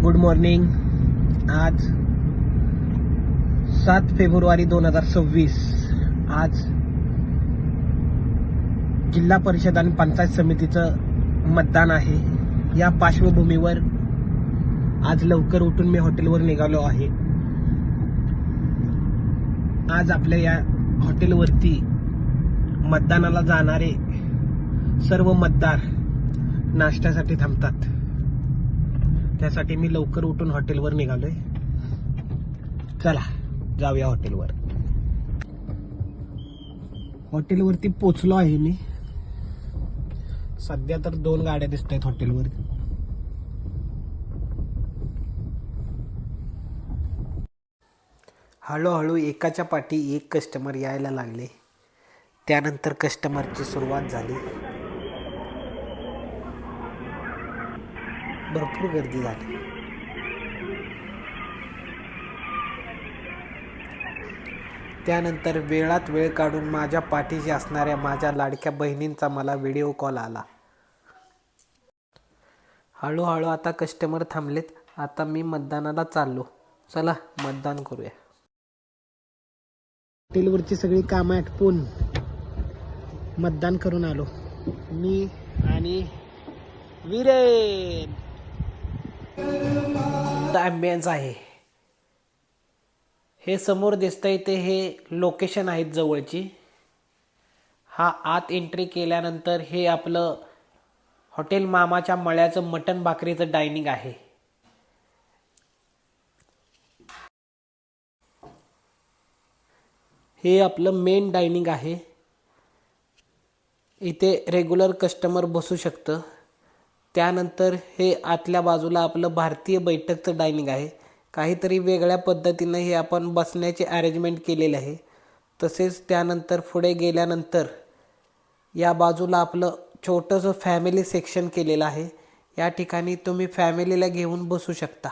Good morning. आज 7 February 2026. आज जिल्हा परिषद आणि पंचायत समितीचं मतदान आहे. या पार्श्वभूमीवर आज लवकर उठून मी हॉटेलवर निघालो आहे. आज आपल्या या हॉटेलवरती मतदानाला जाणारे सर्व मतदार नाश्त्यासाठी थांबतात. त्यासाठी मी लवकर उठून हॉटेलवर निघालोय. चला जाऊया हॉटेलवर. हॉटेलवरती पोचलो आहे मी. सध्या तर 2 गाड्या दिसत आहेत हॉटेलवर. हळूहळू एकाच्या पाठी एक कस्टमर यायला लागले. त्यानंतर कस्टमरची सुरुवात झाली. भरपूर गर्दी झाली. त्यानंतर वेळात वेळ काढून माझ्या पाठीशी असणाऱ्या माझ्या लाडक्या बहिणींचा मला व्हिडिओ कॉल आला. हळूहळू आता कस्टमर थांबलेत. आता मी मतदानाला चाललो. चला मतदान करूया. हॉटेलवरची सगळी कामं आटपून मतदान करून आलो मी आणि वीरेन. ॲम्बियन्स आहे. हे समोर दिसतंय ते हे लोकेशन आहेत जवळची. हा आत एंट्री केल्यानंतर हे आपलं हॉटेल मामाच्या मळ्याचं मटण भाकरीचं डायनिंग आहे. हे आपलं मेन डायनिंग आहे. इथे रेग्युलर कस्टमर बसू शकतं. त्यानंतर हे आतल्या बाजूला आपलं भारतीय बैठकचं डायनिंग आहे. काहीतरी वेगळ्या पद्धतीनं हे आपण बसण्याचे अरेंजमेंट केलेले आहे. तसेच त्यानंतर पुढे गेल्यानंतर या बाजूला आपलं छोटंसं फॅमिली सेक्शन केलेलं आहे. या ठिकाणी तुम्ही फॅमिलीला घेऊन बसू शकता.